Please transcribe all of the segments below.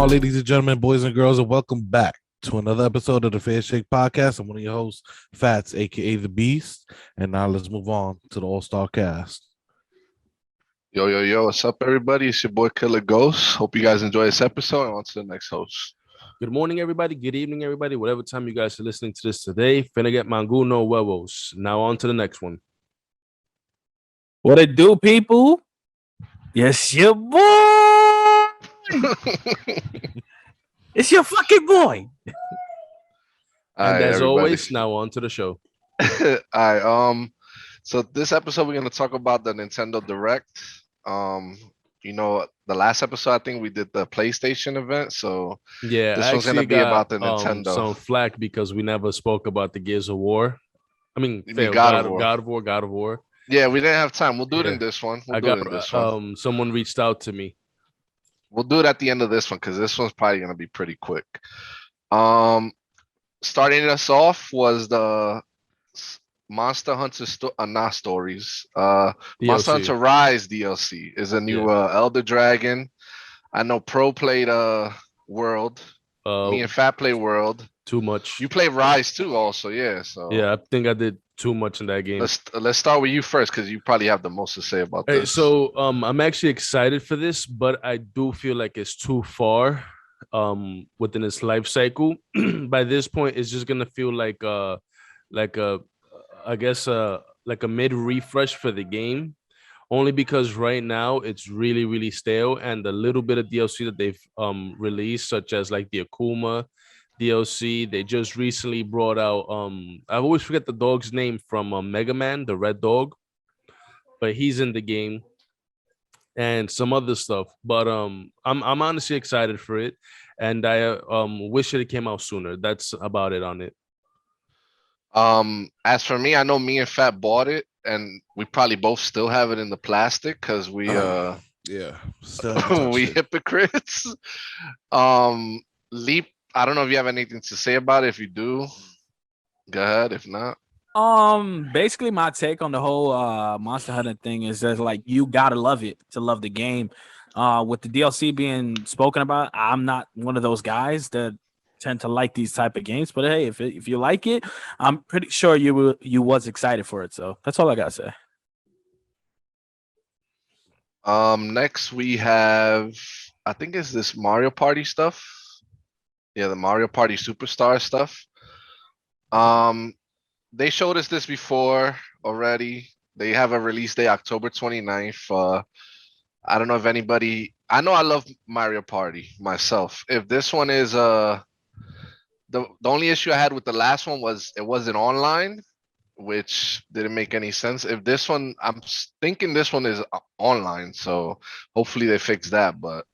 all, ladies and gentlemen, boys and girls, and welcome back to another episode of the Fair Shake Podcast. I'm one of your hosts, Fats, aka The Beast. And now let's move on to the All-Star Cast. Yo, what's up, everybody? It's your boy Killer Ghost. Hope you guys enjoy this episode and on to the next host. Good morning, everybody. Good evening, everybody. Whatever time you guys are listening to this today, finna get mango no huevos. Now on to the next one. What it do, people? Yes, your boy. It's your fucking boy. And as always, now on to the show. All right. So this episode we're gonna talk about the Nintendo Direct. The last episode I think we did the PlayStation event. So yeah, this one's gonna be about the Nintendo. Some flack because we never spoke about the Gears of War. I mean, God of War. Yeah, we didn't have time. We'll do it in this one. Someone reached out to me. We'll do it at the end of this one because this one's probably gonna be pretty quick. Starting us off was the Monster Hunter stories. Monster Hunter Rise DLC is a new Elder Dragon. I know Pro played World. Me and Fat play World. Too much. You play Rise too, also, yeah. So yeah, I think I did too much in that game. Let's start with you first because you probably have the most to say about this. So I'm actually excited for this, but I do feel like it's too far within its life cycle. By this point, it's just gonna feel like a mid refresh for the game, only because right now it's really, really stale, and the little bit of DLC that they've released, such as like the Akuma DLC, they just recently brought out I always forget the dog's name from Mega Man, the red dog, but he's in the game, and some other stuff. But I'm honestly excited for it, and I wish it came out sooner. That's about it on it. As for me, I know me and Fat bought it, and we probably both still have it in the plastic because we we hypocrites. Leap, I don't know if you have anything to say about it. If you do, go ahead. If not, basically my take on the whole Monster Hunter thing is that like you gotta love it to love the game. With the DLC being spoken about, I'm not one of those guys that tend to like these type of games, but hey, if you like it, I'm pretty sure you was excited for it. So that's all I gotta say. Next we have, I think it's this Mario Party stuff. Yeah, the Mario Party Superstar stuff. They showed us this before already. They have a release day October 29th. I don't know if anybody, I know I love Mario Party myself. If this one is the only issue I had with the last one was it wasn't online, which didn't make any sense. If this one, I'm thinking this one is online, so hopefully they fix that. But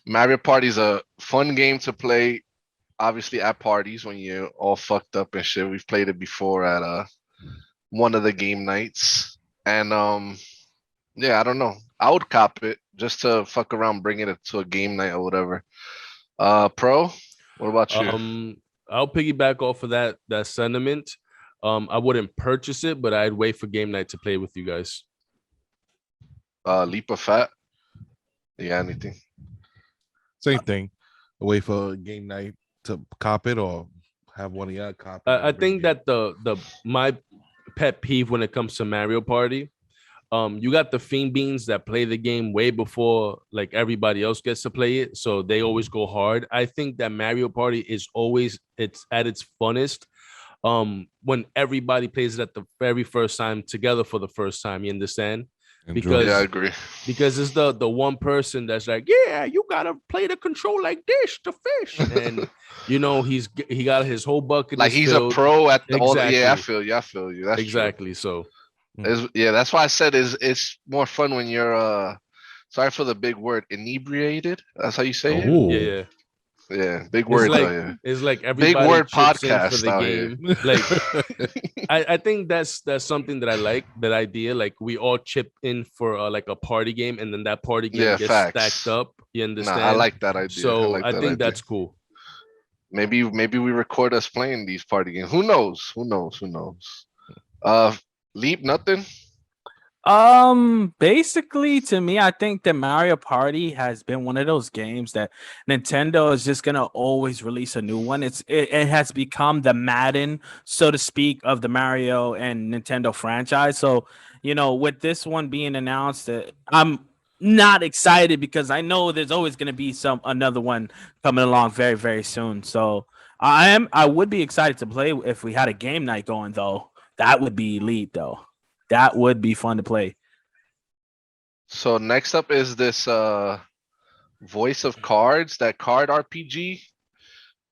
Mario Party is a fun game to play, obviously at parties when you're all fucked up and shit. We've played it before at one of the game nights, and yeah, I don't know. I would cop it just to fuck around, bringing it to a game night or whatever. Pro, what about you? I'll piggyback off of that sentiment. I wouldn't purchase it, but I'd wait for game night to play with you guys. Leap of Fat. Yeah, anything. Same thing. Wait for game night to cop it or have one of y'all cop it. I think that my pet peeve when it comes to Mario Party, you got the fiend beans that play the game way before like everybody else gets to play it, so they always go hard. I think that Mario Party is always it's at its funnest when everybody plays it at the very first time together for the first time. You understand? Because yeah, I agree. Because it's the one person that's like, yeah, you gotta play the control like this to fish, and he got his whole bucket. Like he's a pro at the whole. Yeah, I feel you. That's exactly true. So. Yeah, that's why I said it's more fun when you're sorry for the big word, inebriated. That's how you say it. Yeah. Yeah, big word. It's like everybody big word chips podcast in for the game. Like, I think that's something that I like. That idea, like we all chip in for like a party game, and then that party game gets stacked up. You understand? I like that idea. So I think that's cool. Maybe we record us playing these party games. Who knows? Leap, nothing. Basically, to me, I think that Mario Party has been one of those games that Nintendo is just gonna always release a new one. It has become the Madden, so to speak, of the Mario and Nintendo franchise. So, with this one being announced, I'm not excited because I know there's always gonna be another one coming along very, very soon. So I would be excited to play if we had a game night going though. That would be elite though. That would be fun to play. So next up is this Voice of Cards, that card RPG.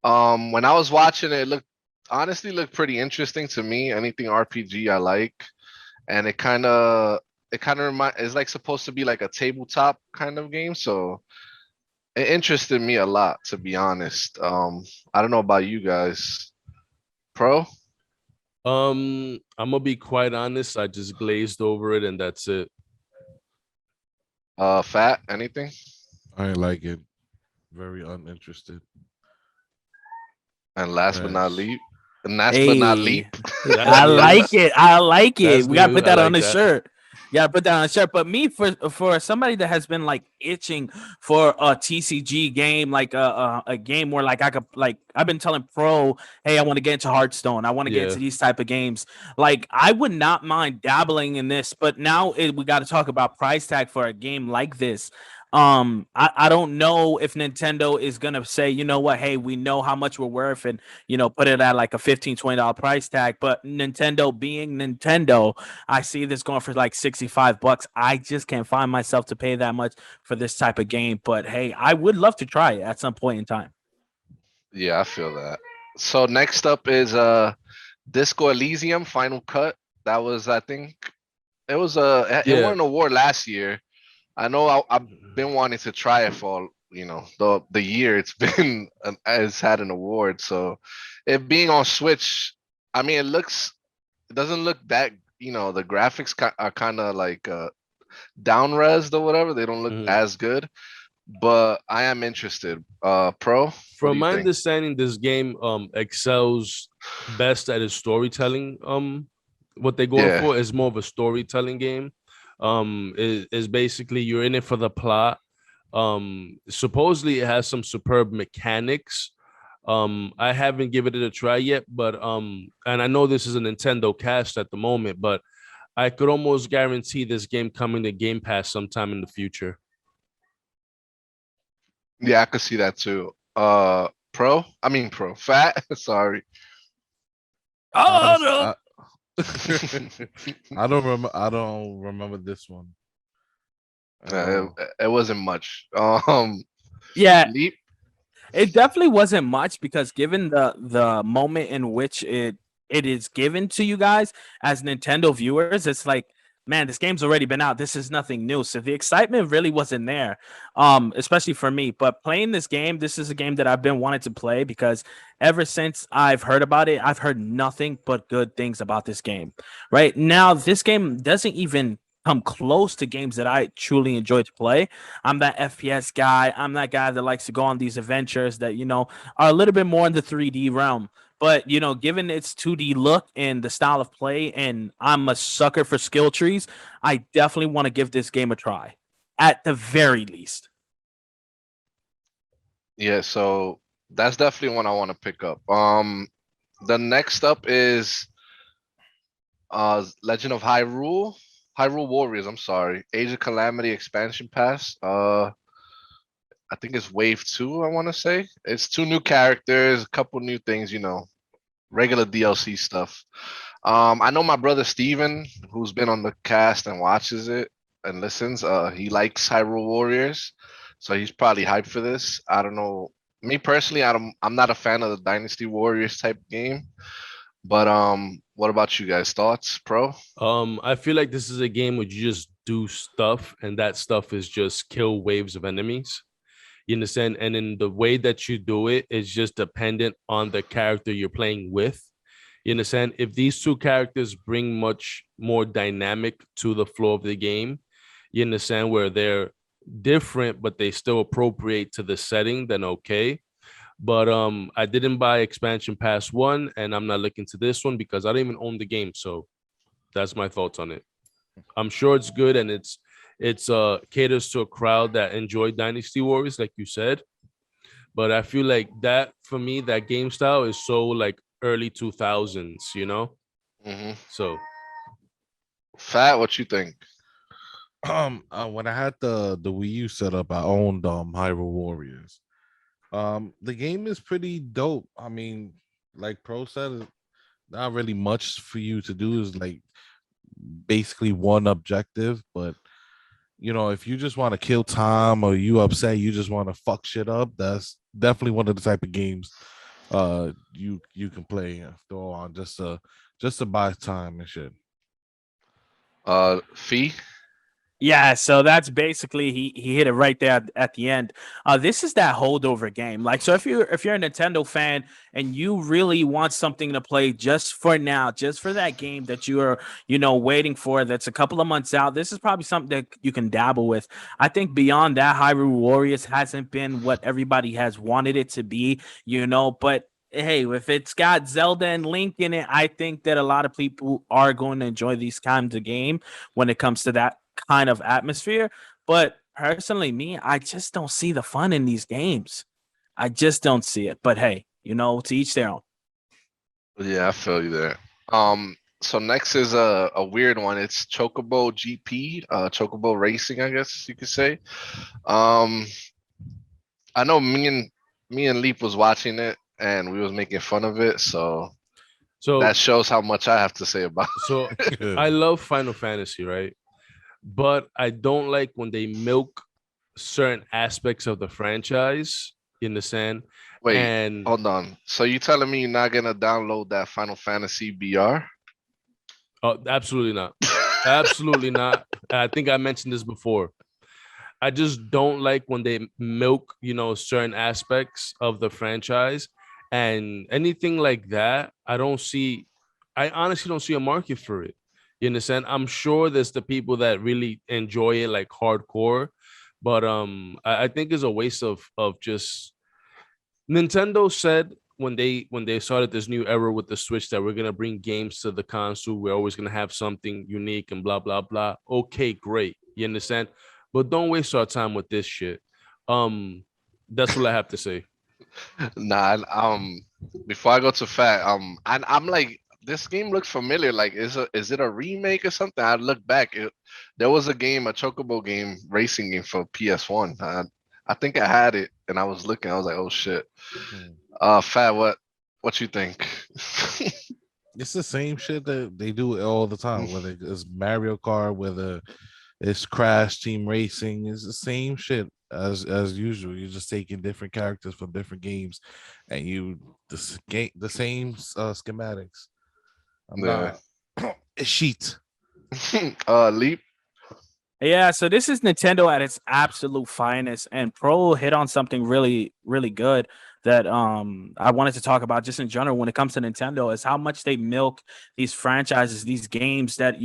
When I was watching it, honestly looked pretty interesting to me. Anything RPG I like, and it kind of remind it's like supposed to be like a tabletop kind of game. So it interested me a lot, to be honest. I don't know about you guys. Pro? I'm gonna be quite honest. I just glazed over it, and that's it. Fat? Anything? I ain't like it. Very uninterested. And last but not Trash. least, and last but not Hey, leap. That's I like new. it. I like it. That's We gotta new. put I that on like the that. shirt. You gotta put that on the shirt. But me, for somebody that has been like itching for a TCG game, like a game where like I could like I've been telling Pro, hey, I want to get into Hearthstone. I want to get Yeah. into these type of games. Like I would not mind dabbling in this, but now we got to talk about price tag for a game like this. I don't know if Nintendo is gonna say, you know what, hey, we know how much we're worth, and put it at like a $15-20 price tag. But Nintendo being Nintendo, I see this going for like $65. I just can't find myself to pay that much for this type of game. But hey, I would love to try it at some point in time. Yeah, I feel that. So next up is Disco Elysium Final Cut. That was, I think, it Yeah. won an award last year. I know I've been wanting to try it for the year it's been it's had an award. So it being on Switch, I mean, it doesn't look that, the graphics are kind of like down resed or whatever. They don't look Mhm. as good, but I am interested. Pro, what do From you my think? understanding, this game excels best at its storytelling. What they're going Yeah. for is more of a storytelling game. Is basically you're in it for the plot. Supposedly it has some superb mechanics. I haven't given it a try yet, but and I know this is a Nintendo cast at the moment, but I could almost guarantee this game coming to Game Pass sometime in the future. Yeah, I could see that too. Pro, fat. Sorry. Oh Honestly, no. I don't remember this one at it, all. it wasn't much. Yeah, Leap. it definitely wasn't much because given the moment in which it is given to you guys as Nintendo viewers, it's like, man, this game's already been out. This is nothing new. So the excitement really wasn't there. Especially for me. But playing this game, this is a game that I've been wanting to play because ever since I've heard about it, I've heard nothing but good things about this game. Right now, this game doesn't even come close to games that I truly enjoy to play. I'm that FPS guy. I'm that guy that likes to go on these adventures that, are a little bit more in the 3D realm. But, given its 2D look and the style of play, and I'm a sucker for skill trees, I definitely want to give this game a try at the very least. Yeah, so that's definitely one I want to pick up. The next up is Legend of Hyrule Warriors. I'm sorry, Age of Calamity expansion pass. I think it's wave two. I want to say it's two new characters, a couple new things. Regular DLC stuff. I know my brother Steven, who's been on the cast and watches it and listens. He likes Hyrule Warriors, so he's probably hyped for this. I don't know. Me personally, I'm not a fan of the Dynasty Warriors type game. But what about you guys? Thoughts, Pro? I feel like this is a game where you just do stuff, and that stuff is just kill waves of enemies. You understand? And in the way that you do it is just dependent on the character you're playing with. You understand? If these two characters bring much more dynamic to the flow of the game, you understand, where they're different, but they still appropriate to the setting, then okay. But I didn't buy expansion pass one, and I'm not looking to this one because I don't even own the game. So that's my thoughts on it. I'm sure it's good, and it's caters to a crowd that enjoy Dynasty Warriors, like you said. But I feel like that for me, that game style is so like early 2000s, you know. Hmm. So Fat, what you think? When I had the Wii U set up, I owned Hyrule Warriors. The game is pretty dope. I mean, like Pro said, not really much for you to do. Is like basically one objective, but if you just want to kill time or you upset, you just want to fuck shit up, that's definitely one of the type of games you can play and throw on just to buy time and shit. Fee? Yeah, so that's basically he hit it right there at the end. This is that holdover game. Like, so if you're a Nintendo fan and you really want something to play just for now, just for that game that you are waiting for, that's a couple of months out, this is probably something that you can dabble with. I think beyond that, Hyrule Warriors hasn't been what everybody has wanted it to be, but. Hey, if it's got Zelda and Link in it, I think that a lot of people are going to enjoy these kinds of game when it comes to that kind of atmosphere. But personally, me, I just don't see the fun in these games. I just don't see it. But hey, to each their own. Yeah, I feel you there. So next is a weird one. It's Chocobo GP, Chocobo Racing, I guess you could say. Um, I know me and Leap was watching it and we was making fun of it, so so that shows how much I have to say about so I love Final Fantasy, right? But I don't like when they milk certain aspects of the franchise. You understand? Wait, And hold on. So you telling me you're not gonna download that Final Fantasy BR? absolutely not. Absolutely not. I think I mentioned this before. I just don't like when they milk, certain aspects of the franchise and anything like that. I honestly don't see a market for it. You understand? I'm sure there's the people that really enjoy it like hardcore, but I think it's a waste of just Nintendo said when they started this new era with the Switch that we're gonna bring games to the console. We're always gonna have something unique and blah blah blah. Okay, great. You understand? But don't waste our time with this shit. Um, that's what I have to say. Nah, before I go to Fat, and I'm like, this game looks familiar. Like, is it a remake or something? I look back, there was a game, a Chocobo game, racing game for PS1. I think I had it, and I was looking. I was like, oh shit. Hmm. Fat, what you think? It's the same shit that they do all the time, whether it's Mario Kart, whether it's Crash Team Racing. It's the same shit as usual. You're just taking different characters from different games, and the same schematics. I'm Yeah. not. It's sheet. Leap. Yeah, so this is Nintendo at its absolute finest, and Pro hit on something really, really good that I wanted to talk about just in general when it comes to Nintendo is how much they milk these franchises, these games that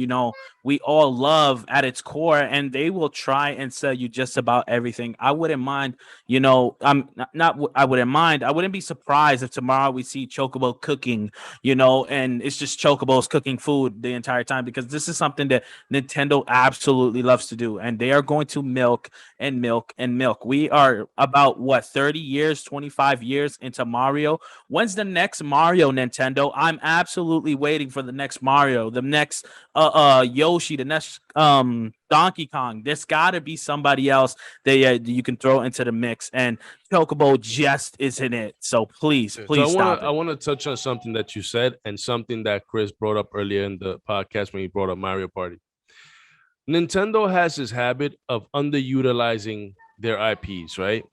we all love at its core, and they will try and sell you just about everything. I wouldn't mind, I'm not I wouldn't mind. I wouldn't be surprised if tomorrow we see Chocobo cooking, and it's just Chocobos cooking food the entire time because this is something that Nintendo absolutely loves to do, and they are going to milk and milk and milk. We are about 30 years, 25 years into Mario. When's the next Mario, Nintendo? I'm absolutely waiting for the next Mario, the next Yoshi, the next Donkey Kong. There's got to be somebody else that you can throw into the mix, and Chocobo just isn't it. So please, So please stop I it. wanna touch on something that you said and something that Chris brought up earlier in the podcast when he brought up Mario Party. Nintendo has this habit of underutilizing their IPs, right?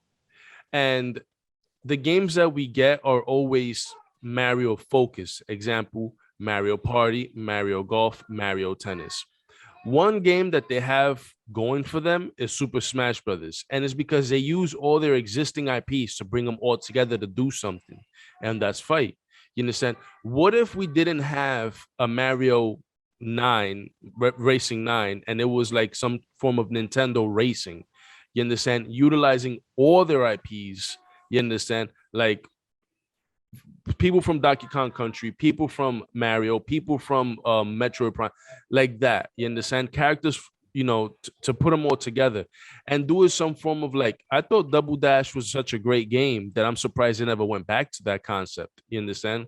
And the games that we get are always Mario focused. Example, Mario Party, Mario Golf, Mario Tennis. One game that they have going for them is Super Smash Brothers, and it's because they use all their existing IPs to bring them all together to do something, and that's fight. You understand? What if we didn't have a Mario 9 Racing 9 and it was like some form of Nintendo Racing? You understand? Utilizing all their IPs. You understand? Like people from Donkey Kong Country, people from Mario, people from Metroid Prime, like that. You understand? Characters, to put them all together and do it some form of like. I thought Double Dash was such a great game that I'm surprised they never went back to that concept. You understand?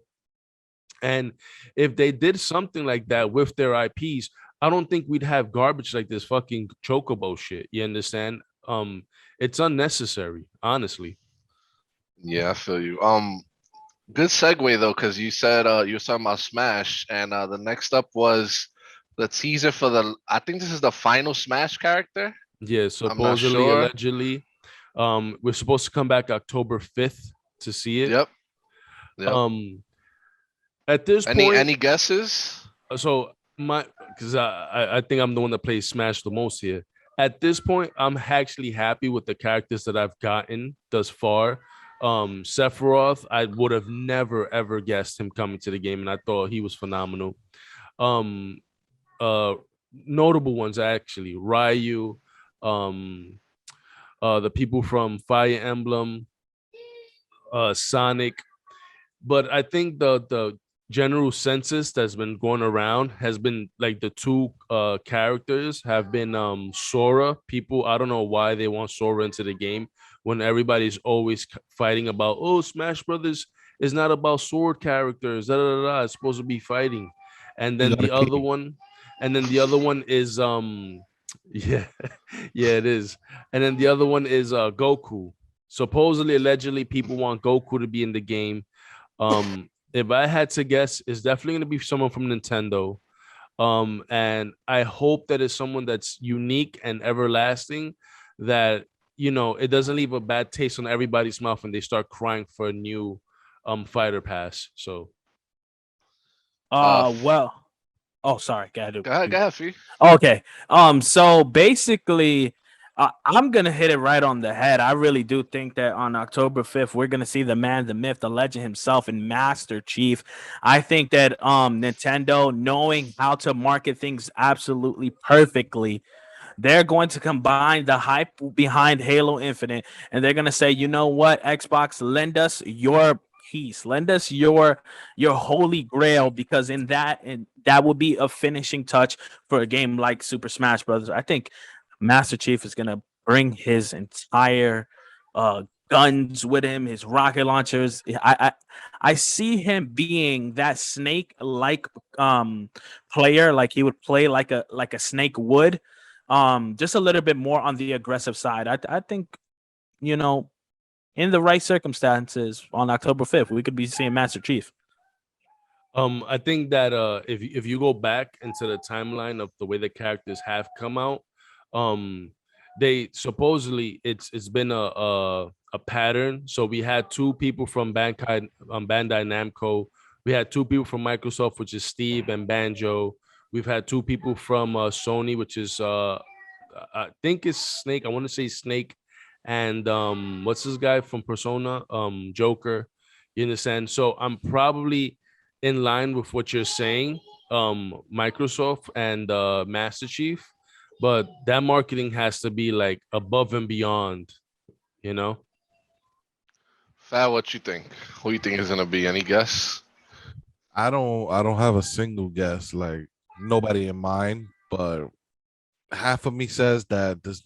And if they did something like that with their IPs, I don't think we'd have garbage like this fucking Chocobo shit. You understand? It's unnecessary, honestly. Yeah, I feel you. Good segue though, because you said you were talking about Smash, and the next up was the teaser for the. I think this is the final Smash character. Yeah, I'm not supposedly, sure. allegedly, we're supposed to come back October 5th to see it. Yep. Yep. At this Any point, any guesses? so because I think I'm the one that plays Smash the most here. At this point, I'm actually happy with the characters that I've gotten thus far. Sephiroth, I would have never ever guessed him coming to the game, and I thought he was phenomenal. Um, Notable ones actually, Ryu, the people from Fire Emblem, Sonic. But I think the general census that's been going around has been like the two characters have been Sora. People, I don't know why they want Sora into the game when everybody's always fighting about, oh, Smash Brothers is not about sword characters. Da, da, da, da. It's supposed to be fighting. And You then got the a other cape. one, and then the other one is yeah, yeah, it is. And then the other one is Goku. Supposedly, allegedly, people want Goku to be in the game. If I had to guess, it's definitely going to be someone from Nintendo. And I hope that it's someone that's unique and everlasting, that it doesn't leave a bad taste on everybody's mouth when they start crying for a new fighter pass. So Well, oh, sorry. Go ahead, Fee. Okay. So basically, I'm gonna hit it right on the head. I really do think that on October 5th, we're gonna see the man, the myth, the legend himself, and Master Chief. I think that Nintendo, knowing how to market things absolutely perfectly, they're going to combine the hype behind Halo Infinite, and they're going to say, you know what, Xbox, lend us your piece, lend us your holy grail, because in that, and that will be a finishing touch for a game like Super Smash Brothers. I think Master Chief is going to bring his entire guns with him, his rocket launchers. I see him being that snake like player, like he would play like a snake would, just a little bit more on the aggressive side. I think, you know, in the right circumstances on October 5th, we could be seeing Master Chief. I think that if you go back into the timeline of the way the characters have come out, um, they supposedly it's been a pattern. So we had two people from Bandai Namco. We had two people from Microsoft, which is Steve and Banjo. We've had two people from Sony, which is I think it's Snake. I want to say Snake, and what's this guy from Persona? Joker. You understand? So I'm probably in line with what you're saying, Microsoft and Master Chief, but that marketing has to be like above and beyond, you know. Fat, what you think? Who you think is gonna be? Any guess? I don't have a single guess, like nobody in mind, but half of me says that this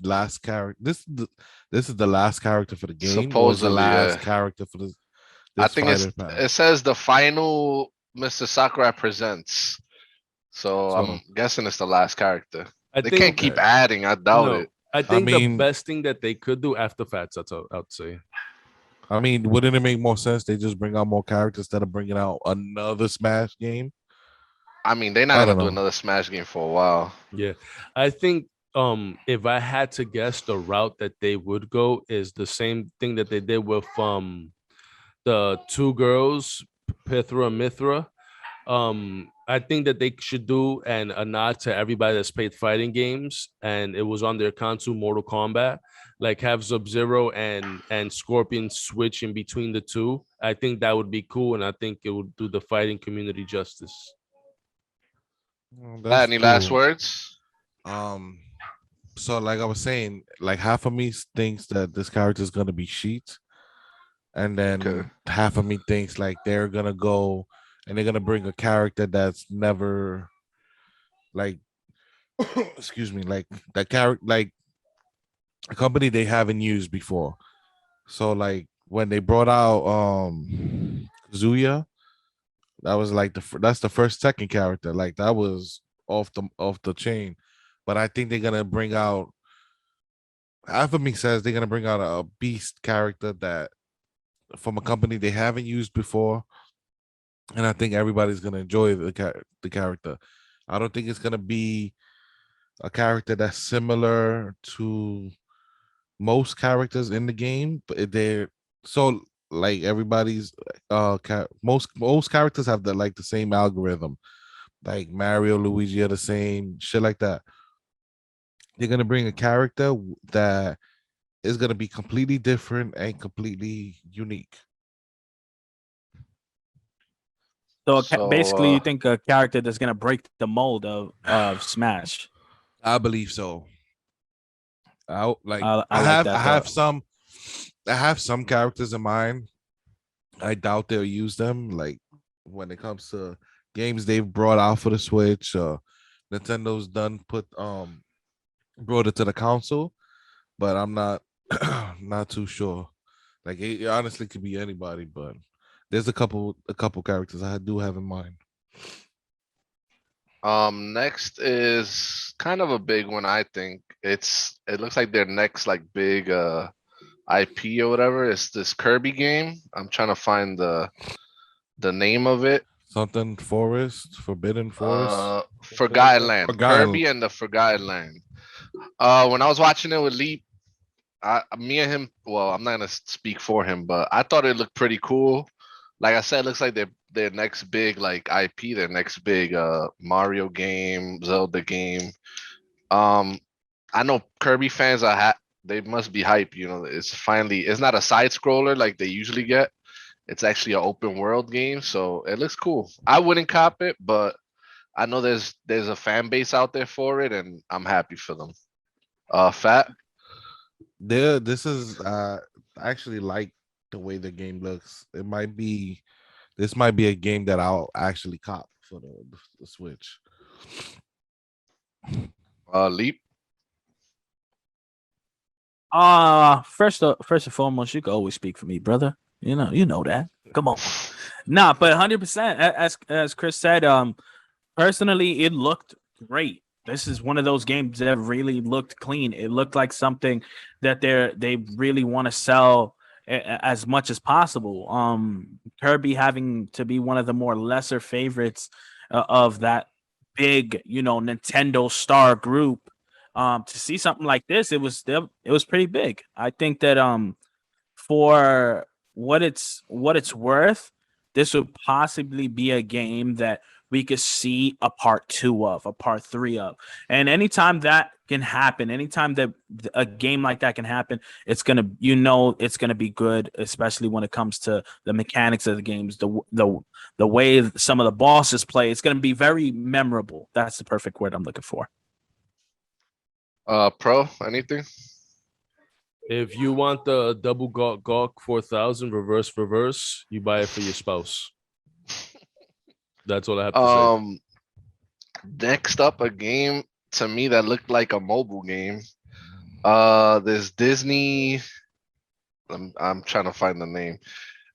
is the last character for the game, or is the Supposedly, last yeah. character for I this think fighter it pass. says the final Mr. Sakurai presents. So So I'm guessing it's the last character. I They can't think keep okay, adding. I doubt no. it. I I think the mean, best thing that they could do after Fats, I'd say. wouldn't it make more sense they just bring out more characters instead of bringing out another Smash game? I mean, they're not I gonna don't do know. another Smash game for a while. Yeah, I think if I had to guess, the route that they would go is the same thing that they did with the two girls, Pithra and Mithra. I think that they should do a nod to everybody that's played fighting games and it was on their console, Mortal Kombat, like have Sub-Zero and Scorpion switch in between the two. I think that would be cool, and I think it would do the fighting community justice. Well, that's Any last cool. words? Um, so like I was saying, like half of me thinks that this character is gonna be Sheet, and then Okay. half of me thinks like they're gonna go and they're gonna bring a character that's never like excuse me, like that character, like a company they haven't used before. So like when they brought out Kazuya, that was like that's the first second character. Like that was off the chain. But I think they're gonna bring out half of me says they're gonna bring out a beast character that from a company they haven't used before, and I think everybody's gonna enjoy the character. I don't think it's gonna be a character that's similar to most characters in the game, but they're so like everybody's most characters have the same algorithm. Like Mario, Luigi are the same, shit like that. They're gonna bring a character that is gonna be completely different and completely unique. So So basically, you think a character that's gonna break the mold of Smash. I believe so. I like I like I that have though. some characters in mind. I doubt they'll use them. Like when it comes to games they've brought out for the Switch, Nintendo's done put brought it to the console, but I'm not not too sure. Like it honestly could be anybody, but there's a couple characters I do have in mind. next is kind of a big one, I think. It looks like their next like big IP or whatever. It's this Kirby game. I'm trying to find the name of it. Something Forest, Forbidden Forest. Something like Forgotten that. Land. Forgotten. Kirby and the Forgotten Land. When I was watching it with Leap, me and him, well, I'm not gonna speak for him, but I thought it looked pretty cool. Like I said, it looks like their next big like IP, their next big Mario game, Zelda game. Um, I know Kirby fans are they must be hype. You know, it's not a side scroller like they usually get. It's actually an open world game, so it looks cool. I wouldn't cop it, but I know there's a fan base out there for it, and I'm happy for them. Fat. This is I actually like the way the game looks. This might be a game that I'll actually cop for the Switch. Leap. First and foremost, you can always speak for me, brother. You know that. Come on. Nah, but 100%. As Chris said, personally, it looked great. This is one of those games that really looked clean. It looked like something that they really want to sell as much as possible. Kirby having to be one of the more lesser favorites of that big, Nintendo star group. To see something like this, it was pretty big. I think that for what it's worth, this would possibly be a game that we could see a part two of, a part three of. And anytime that can happen, anytime that a game like that can happen, it's gonna be good, especially when it comes to the mechanics of the games, the way some of the bosses play. It's gonna be very memorable. That's the perfect word I'm looking for. Pro. Anything? If you want the double gawk 4000 reverse, you buy it for your spouse. That's all I have to say. Next up, a game to me that looked like a mobile game. This Disney. I'm trying to find the name.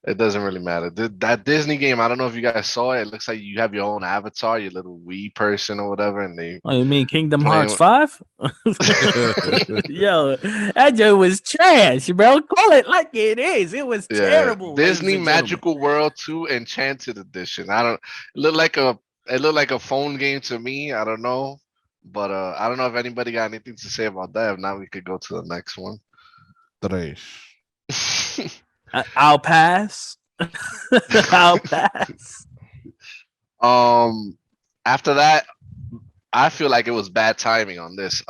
It doesn't really matter. That Disney game, I don't know if you guys saw it. It looks like you have your own avatar, your little Wii person or whatever, and they Oh, you mean Kingdom playing Hearts 5? Yo, that joke was trash, bro. Call it like it is. It was yeah, terrible, ladies Disney and gentlemen. Magical World 2 Enchanted Edition. I don't it looked like a phone game to me. I don't know. But I don't know if anybody got anything to say about that. If not, we could go to the next one. Trash. I'll pass. I'll pass. Um After that, I feel like it was bad timing on this.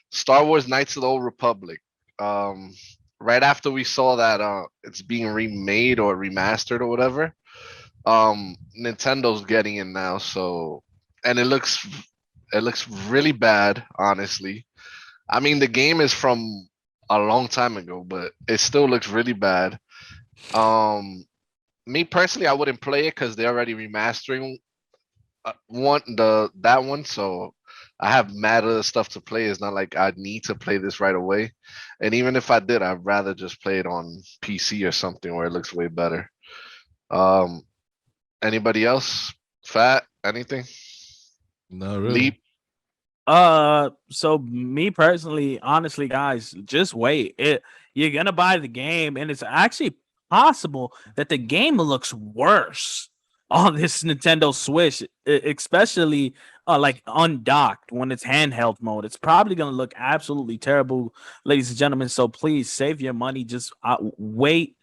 Star Wars Knights of the Old Republic. Um right after we saw that it's being remade or remastered or whatever, Nintendo's getting it now, so and it looks really bad, honestly. I mean, the game is from a long time ago, but it still looks really bad. Me personally, I wouldn't play it because they're already remastering that one. So I have mad other stuff to play. It's not like I need to play this right away. And even if I did, I'd rather just play it on PC or something where it looks way better. Um, Anybody else? Fat? Anything? Not really. Leap? So me personally, honestly, guys, just wait. You're gonna buy the game, and it's actually possible that the game looks worse on this Nintendo Switch, especially like undocked when it's handheld mode. It's probably gonna look absolutely terrible, ladies and gentlemen. So please save your money. Just wait,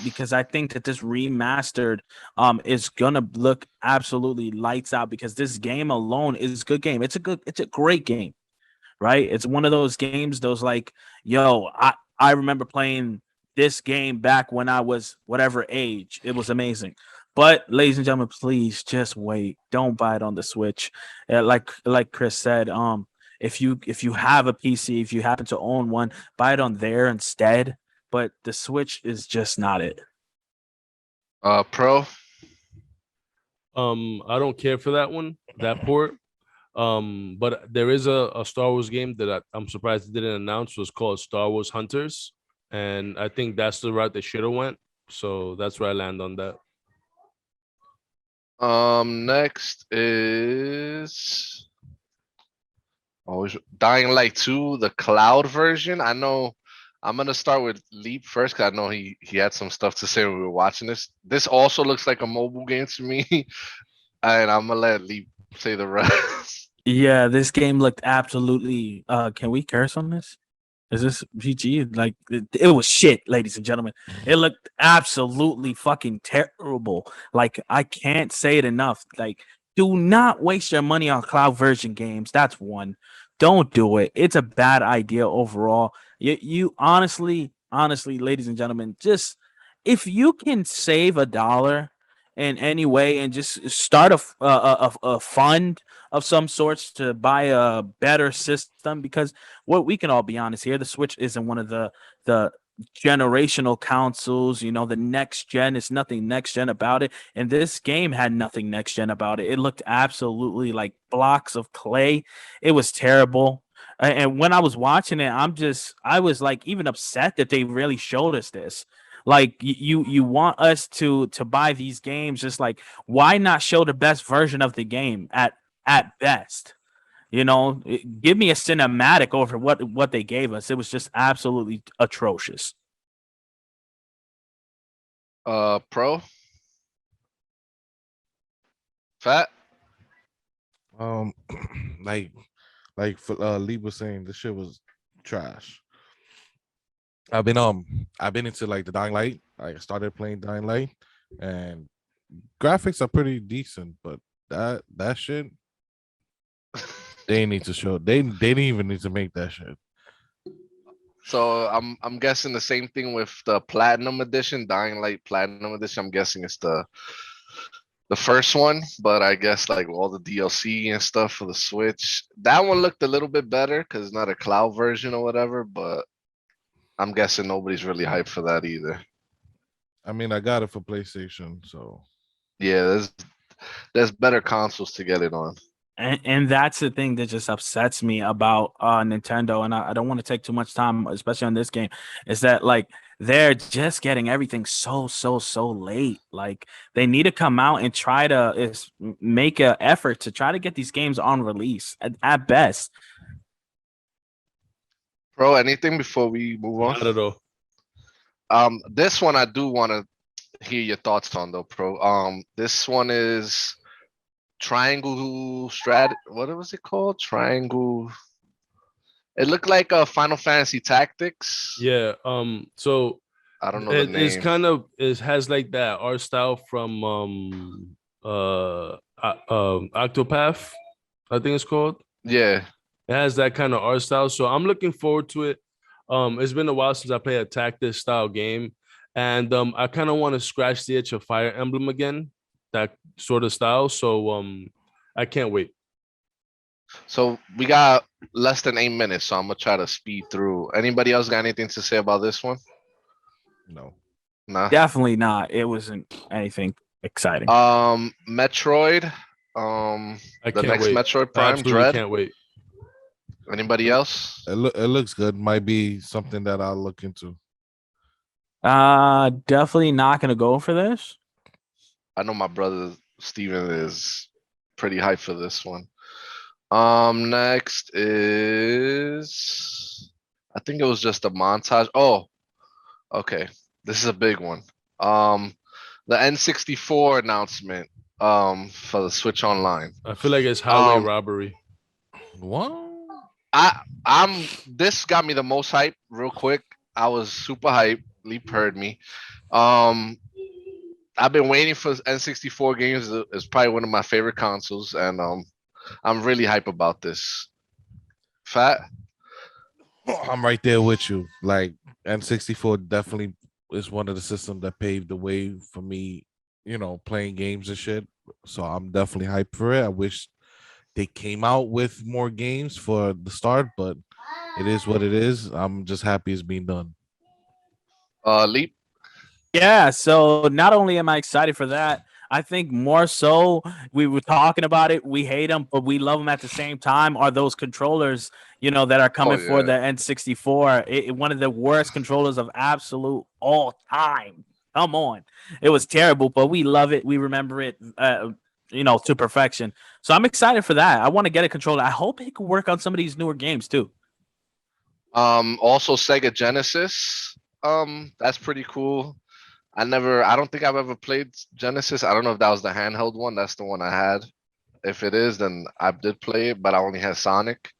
because I think that this remastered is gonna look absolutely lights out, because this game alone is a good game. It's a great game, right? It's one of those games, those like, yo, I remember playing this game back when I was whatever age. It was amazing. But ladies and gentlemen, please just wait. Don't buy it on the Switch. Like Chris said, if you have a PC, if you happen to own one, buy it on there instead. But the Switch is just not it. Pro? I don't care for that one, that port. But there is a Star Wars game that I'm surprised they didn't announce. Was called Star Wars Hunters, and I think that's the route they should have went. So that's where I land on that. Next is Dying Light 2, the cloud version. I know I'm gonna start with Leap first because I know he had some stuff to say when we were watching this. This also looks like a mobile game to me, and I'm gonna let Leap say the rest. Yeah, this game looked absolutely. Can we curse on this? Is this PG? Like it was shit, ladies and gentlemen. It looked absolutely fucking terrible. Like I can't say it enough. Like, do not waste your money on cloud version games. That's one. Don't do it. It's a bad idea overall. You honestly, ladies and gentlemen, just if you can save $1 in any way and just start a fund of some sorts to buy a better system, because what we can all be honest here, the Switch isn't one of the generational consoles. The next gen is nothing next gen about it, and this game had nothing next gen about it. It looked absolutely like blocks of clay. It was terrible. And when I was watching it, I was like even upset that they really showed us this. Like you want us to buy these games, just like, why not show the best version of the game at best? Give me a cinematic over what they gave us. It was just absolutely atrocious. Pro? Fat? Um, like Lee was saying, this shit was trash. I've been into like the Dying Light. I started playing Dying Light, and graphics are pretty decent, but that shit they need to show. They didn't even need to make that shit. So I'm guessing the same thing with the Platinum Edition, Dying Light Platinum Edition. I'm guessing it's the first one, but I guess like all the DLC and stuff for the Switch. That one looked a little bit better because it's not a cloud version or whatever, but I'm guessing nobody's really hyped for that either. I mean, I got it for PlayStation, so Yeah, there's better consoles to get it on. And that's the thing that just upsets me about Nintendo, and I don't want to take too much time, especially on this game, is that like they're just getting everything so late. Like they need to come out and try to make an effort to try to get these games on release at best. Bro, anything before we move on? Not at all. This one I do want to hear your thoughts on though, Pro. This one is Triangle Strat. What was it called? Triangle. It looked like a Final Fantasy Tactics. Yeah. So I don't know the it is name. kind of it has like that art style from Octopath, I think it's called. Yeah. It has that kind of art style. So I'm looking forward to it. It's been a while since I played a tactics style game. And I kind of want to scratch the itch of Fire Emblem again, that sort of style. So I can't wait. So we got less than 8 minutes, so I'm gonna try to speed through. Anybody else got anything to say about this one? no. Nah. Definitely not. It wasn't anything exciting. Metroid. I The can't next wait. Metroid I Prime absolutely Dread. can't wait. Anybody else? It looks good. Might be something that I'll look into. Definitely not gonna go for this. I know my brother Steven is pretty hyped for this one. Next is I think it was just a montage. Oh, okay. This is a big one. The N64 announcement for the Switch Online. I feel like it's highway Um, robbery. What? I'm this got me the most hype real quick. I was super hyped. Leap heard me. Um, I've been waiting for N64 games. It's probably one of my favorite consoles, and I'm really hype about this. Fat. I'm right there with you. Like N64 definitely is one of the systems that paved the way for me, playing games and shit. So I'm definitely hyped for it. I wish they came out with more games for the start, but it is what it is. I'm just happy it's being done. Leap. Yeah, so not only am I excited for that, I think more so we were talking about it. We hate them, but we love them at the same time. Are those controllers, that are coming for the Yeah. N64? One of the worst controllers of absolute all time. Come on, it was terrible, but we love it. We remember it, to perfection. So I'm excited for that. I want to get a controller. I hope it can work on some of these newer games too. Also Sega Genesis. That's pretty cool. I don't think I've ever played Genesis. I don't know if that was the handheld one. That's the one I had. If it is, then I did play it, but I only had Sonic.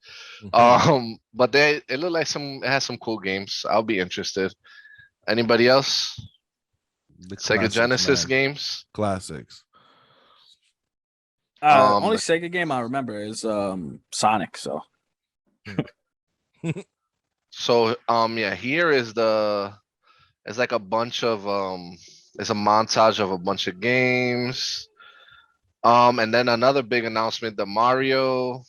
But it looked like it has some cool games. I'll be interested. Anybody else? The Sega classics, Genesis man. games. Classics. Only Sega game I remember is Sonic. So So yeah, here is it's like a bunch of it's a montage of a bunch of games. And then another big announcement, the Mario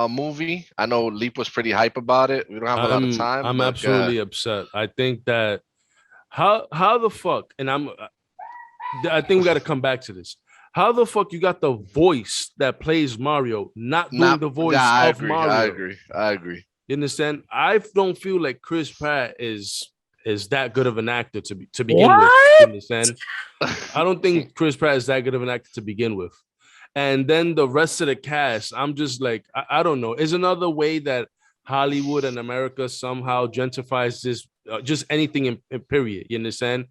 movie. I know Leap was pretty hype about it. We don't have a lot of time, I'm but absolutely upset. I think that how the fuck, and I think we got to come back to this. How the fuck you got the voice that plays Mario not doing not the yeah, voice I of agree. I Mario? agree. I agree. You understand? I don't feel like Chris Pratt is that good of an actor to begin with. what? You understand? I don't think Chris Pratt is that good of an actor to begin with. And then the rest of the cast, I'm just like, I don't know. Is another way that Hollywood and America somehow gentrifies this, just anything in period. You understand?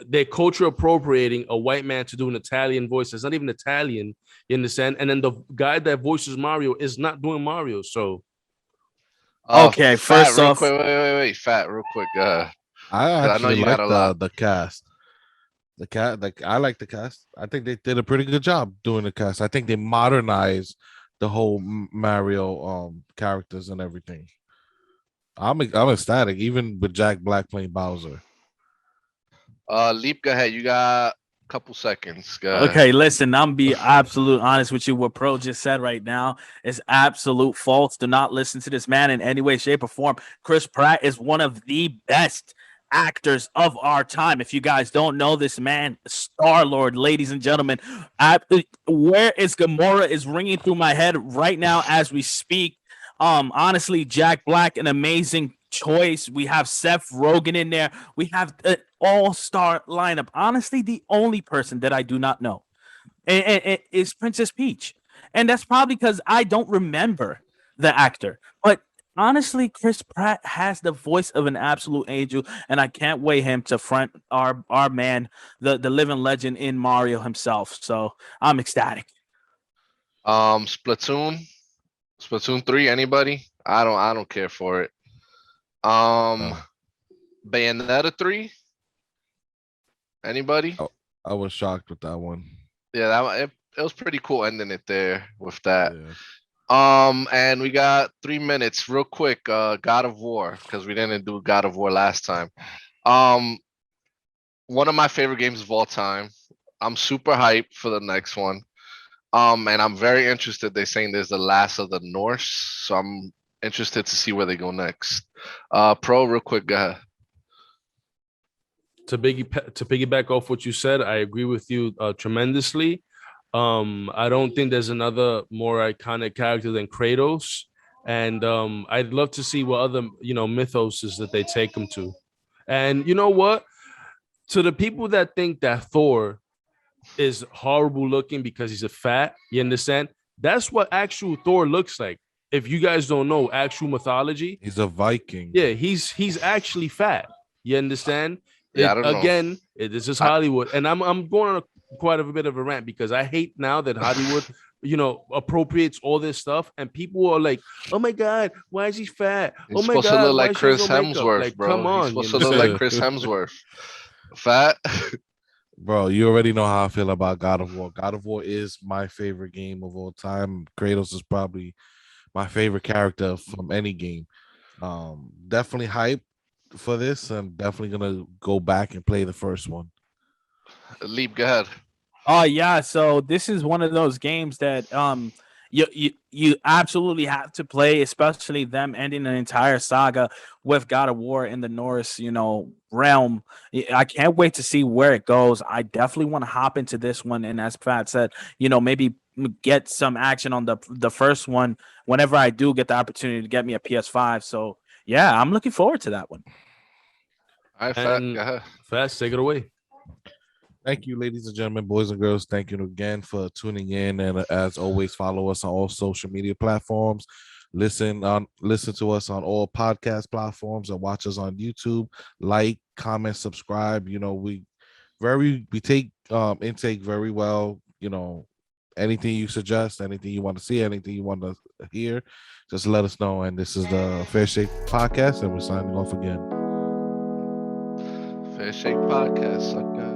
They're culture appropriating a white man to do an Italian voice. It's not even Italian. You understand? And then the guy that voices Mario is not doing Mario. So Okay, Fat, first real off, quick. Wait. Fat, real quick. I 'Cause I know actually you got like a lot. the cast. I like the cast. I think they did a pretty good job doing the cast. I think they modernized the whole Mario characters and everything. I'm ecstatic, even with Jack Black playing Bowser. Leap, go ahead. You got a couple seconds. Go ahead. okay, listen, I'm be absolute honest with you. What Pro just said right now is absolute false. Do not listen to this man in any way, shape, or form. Chris Pratt is one of the best actors of our time. If you guys don't know this man, Star Lord, ladies and gentlemen, where is Gamora is ringing through my head right now as we speak. Honestly, Jack Black, an amazing choice. We have Seth Rogen in there. We have an all-star lineup. Honestly, the only person that I do not know is Princess Peach, and that's probably because I don't remember the actor. But honestly, Chris Pratt has the voice of an absolute angel, and I can't wait him to front our man, the living legend in Mario himself. So I'm ecstatic. Splatoon. Splatoon 3. Anybody? I don't care for it. Um, No, Bayonetta 3. Anybody? I, I was shocked with that one. Yeah, it was pretty cool ending it there with that. Yeah. And we got 3 minutes, real quick. God of War, because we didn't do God of War last time. Um, one of my favorite games of all time. I'm super hyped for the next one. And I'm very interested. They're saying there's the last of the Norse, so I'm interested to see where they go next. Pro, real quick, go ahead. To piggyback off what you said, I agree with you tremendously. I don't think there's another more iconic character than Kratos, and I'd love to see what other mythoses that they take him to. And you know what? To the people that think that Thor is horrible looking because he's a fat, you understand? That's what actual Thor looks like. If you guys don't know actual mythology, He's a Viking. yeah, he's actually fat. You understand? Yeah, I don't know. Again, this is Hollywood, and I'm going on quite a bit of a rant because I hate now that Hollywood, appropriates all this stuff, and people are like, "Oh my god, why is he fat? He's Oh my supposed to god, look why like is she has Chris no makeup?" Hemsworth, Like, bro. come on, He's supposed you to look know? like Chris Hemsworth. Fat. Bro, you already know how I feel about God of War. God of War is my favorite game of all time. Kratos is probably my favorite character from any game. Definitely hyped for this. I'm definitely gonna go back and play the first one. Leap, go ahead. Oh yeah, so this is one of those games that you absolutely have to play, especially them ending an entire saga with God of War in the Norse, realm. I can't wait to see where it goes. I definitely want to hop into this one, and as Pat said, maybe get some action on the first one whenever I do get the opportunity to get me a PS5. So yeah, I'm looking forward to that one. All right, Fat, And go ahead. Fast, take it away. Thank you, ladies and gentlemen, boys and girls. Thank you again for tuning in. And as always, follow us on all social media platforms. Listen to us on all podcast platforms and watch us on YouTube. Like, comment, subscribe. We take intake very well. Anything you suggest, anything you want to see, anything you want to hear, just let us know. And this is the Fair Shake Podcast, and we're signing off again. Fair Shake Podcast, sucker.